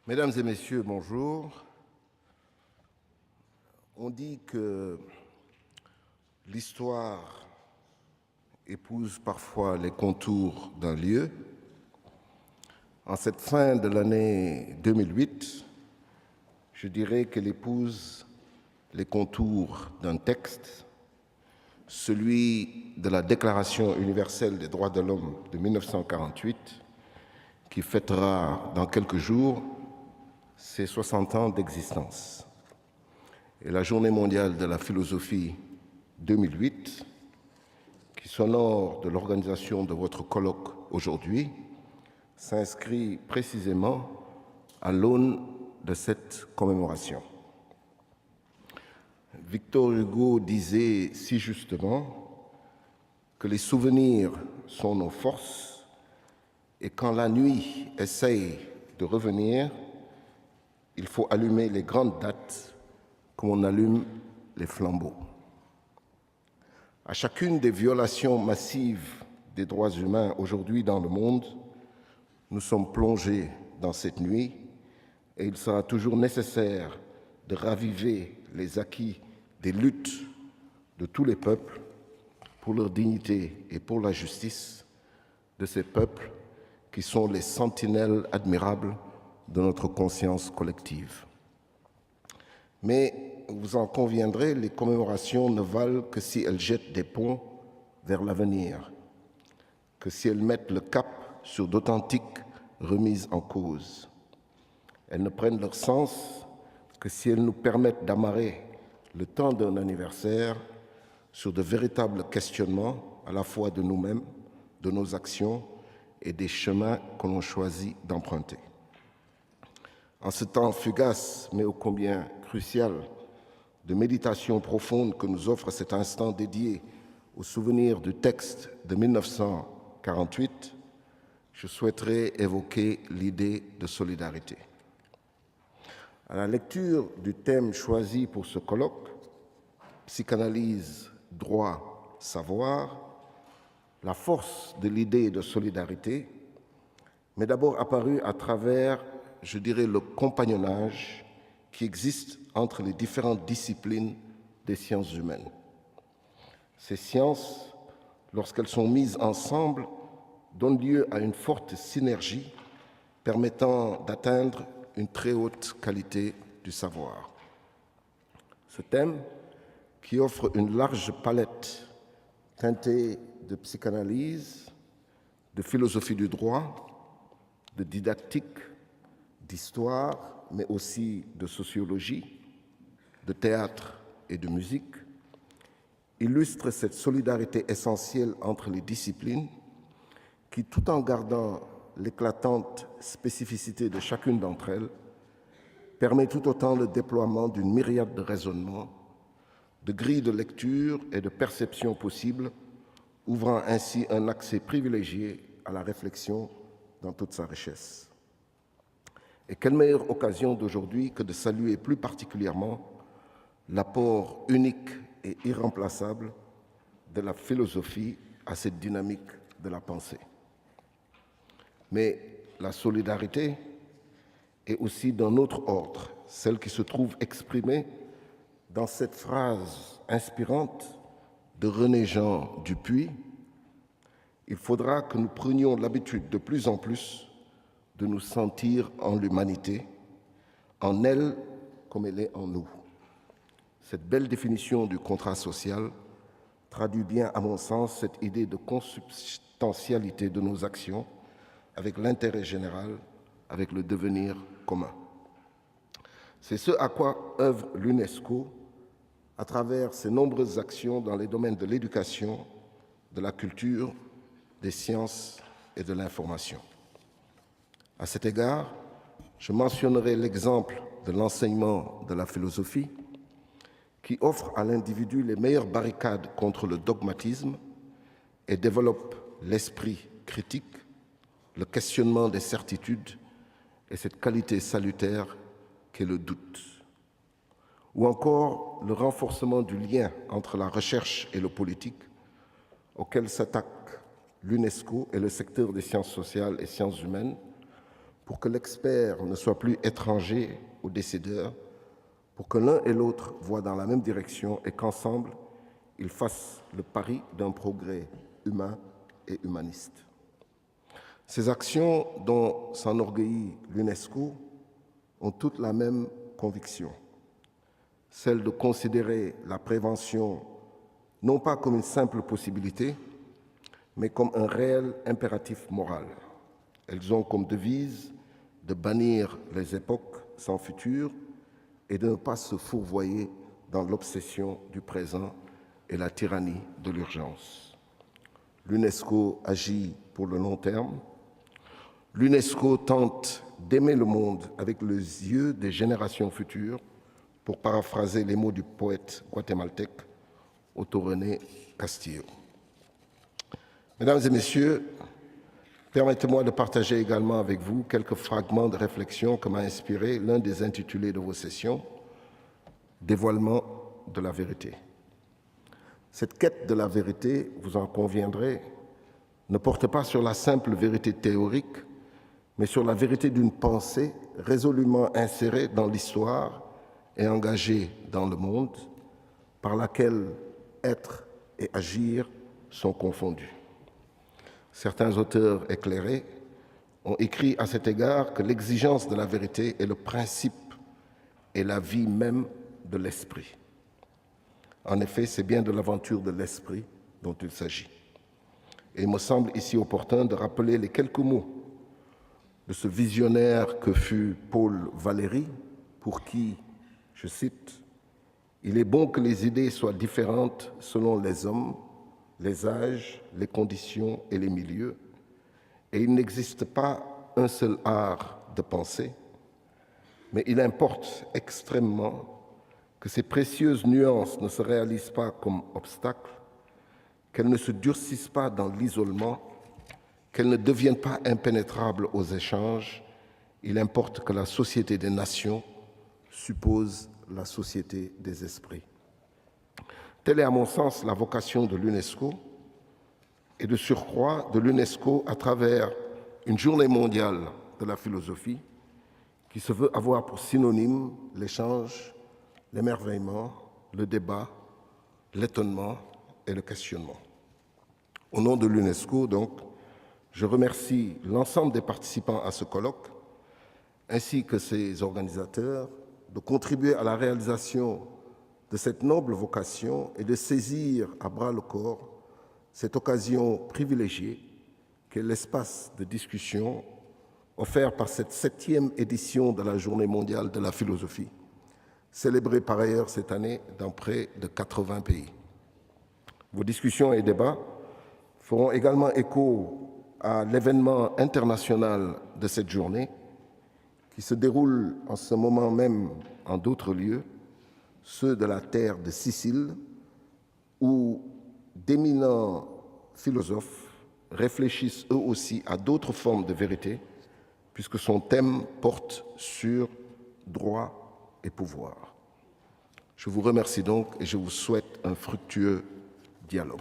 Mesdames et messieurs, bonjour. On dit que l'histoire épouse parfois les contours d'un lieu. En cette fin de l'année 2008, je dirais qu'elle épouse les contours d'un texte, celui de la Déclaration universelle des droits de l'homme de 1948, qui fêtera dans quelques jours ses 60 ans d'existence. Et la Journée mondiale de la philosophie 2008, qui s'honore de l'organisation de votre colloque aujourd'hui, s'inscrit précisément à l'aune de cette commémoration. Victor Hugo disait si justement que les souvenirs sont nos forces et quand la nuit essaye de revenir, il faut allumer les grandes dates comme on allume les flambeaux. À chacune des violations massives des droits humains aujourd'hui dans le monde, nous sommes plongés dans cette nuit et il sera toujours nécessaire de raviver les acquis des luttes de tous les peuples pour leur dignité et pour la justice de ces peuples qui sont les sentinelles admirables de notre conscience collective. Mais vous en conviendrez, les commémorations ne valent que si elles jettent des ponts vers l'avenir, que si elles mettent le cap sur d'authentiques remises en cause. Elles ne prennent leur sens que si elles nous permettent d'amarrer le temps d'un anniversaire sur de véritables questionnements à la fois de nous-mêmes, de nos actions et des chemins que l'on choisit d'emprunter. En ce temps fugace, mais ô combien crucial, de méditation profonde que nous offre cet instant dédié au souvenir du texte de 1948, je souhaiterais évoquer l'idée de solidarité. À la lecture du thème choisi pour ce colloque, psychanalyse, droit, savoir, la force de l'idée de solidarité m'est d'abord apparue à travers, je dirais, le compagnonnage qui existe entre les différentes disciplines des sciences humaines. Ces sciences, lorsqu'elles sont mises ensemble, donnent lieu à une forte synergie permettant d'atteindre une très haute qualité du savoir. Ce thème, qui offre une large palette teintée de psychanalyse, de philosophie du droit, de didactique, d'histoire, mais aussi de sociologie, de théâtre et de musique, illustre cette solidarité essentielle entre les disciplines qui, tout en gardant l'éclatante spécificité de chacune d'entre elles, permet tout autant le déploiement d'une myriade de raisonnements, de grilles de lecture et de perceptions possibles, ouvrant ainsi un accès privilégié à la réflexion dans toute sa richesse. Et quelle meilleure occasion d'aujourd'hui que de saluer plus particulièrement l'apport unique et irremplaçable de la philosophie à cette dynamique de la pensée. Mais la solidarité est aussi d'un autre ordre, celle qui se trouve exprimée dans cette phrase inspirante de René Jean Dupuy: « Il faudra que nous prenions l'habitude de plus en plus de nous sentir en l'humanité, en elle comme elle est en nous. » Cette belle définition du contrat social traduit bien, à mon sens, cette idée de consubstantialité de nos actions avec l'intérêt général, avec le devenir commun. C'est ce à quoi œuvre l'UNESCO à travers ses nombreuses actions dans les domaines de l'éducation, de la culture, des sciences et de l'information. À cet égard, je mentionnerai l'exemple de l'enseignement de la philosophie qui offre à l'individu les meilleures barricades contre le dogmatisme et développe l'esprit critique, le questionnement des certitudes et cette qualité salutaire qu'est le doute. Ou encore le renforcement du lien entre la recherche et le politique auquel s'attaquent l'UNESCO et le secteur des sciences sociales et sciences humaines pour que l'expert ne soit plus étranger au décideur, pour que l'un et l'autre voient dans la même direction et qu'ensemble, ils fassent le pari d'un progrès humain et humaniste. Ces actions dont s'enorgueillit l'UNESCO ont toutes la même conviction, celle de considérer la prévention non pas comme une simple possibilité, mais comme un réel impératif moral. Elles ont comme devise de bannir les époques sans futur et de ne pas se fourvoyer dans l'obsession du présent et la tyrannie de l'urgence. L'UNESCO agit pour le long terme. L'UNESCO tente d'aimer le monde avec les yeux des générations futures, pour paraphraser les mots du poète guatémaltèque Otto-René Castillo. Mesdames et messieurs, permettez-moi de partager également avec vous quelques fragments de réflexion que m'a inspiré l'un des intitulés de vos sessions, « Dévoilement de la vérité ». Cette quête de la vérité, vous en conviendrez, ne porte pas sur la simple vérité théorique, mais sur la vérité d'une pensée résolument insérée dans l'histoire et engagée dans le monde, par laquelle être et agir sont confondus. Certains auteurs éclairés ont écrit à cet égard que l'exigence de la vérité est le principe et la vie même de l'esprit. En effet, c'est bien de l'aventure de l'esprit dont il s'agit. Et il me semble ici opportun de rappeler les quelques mots de ce visionnaire que fut Paul Valéry, pour qui, je cite, « Il est bon que les idées soient différentes selon les hommes, les âges, les conditions et les milieux, et il n'existe pas un seul art de penser, mais il importe extrêmement que ces précieuses nuances ne se réalisent pas comme obstacles, qu'elles ne se durcissent pas dans l'isolement, qu'elles ne deviennent pas impénétrables aux échanges. Il importe que la société des nations suppose la société des esprits. » Telle est à mon sens la vocation de l'UNESCO et de surcroît de l'UNESCO à travers une journée mondiale de la philosophie qui se veut avoir pour synonyme l'échange, l'émerveillement, le débat, l'étonnement et le questionnement. Au nom de l'UNESCO, donc, je remercie l'ensemble des participants à ce colloque, ainsi que ses organisateurs, de contribuer à la réalisation de cette noble vocation et de saisir à bras le corps cette occasion privilégiée qu'est l'espace de discussion offert par cette 7e édition de la Journée mondiale de la philosophie, célébrée par ailleurs cette année dans près de 80 pays. Vos discussions et débats feront également écho à l'événement international de cette journée qui se déroule en ce moment même en d'autres lieux, ceux de la terre de Sicile, où d'éminents philosophes réfléchissent eux aussi à d'autres formes de vérité, puisque son thème porte sur droit et pouvoir. Je vous remercie donc et je vous souhaite un fructueux dialogue.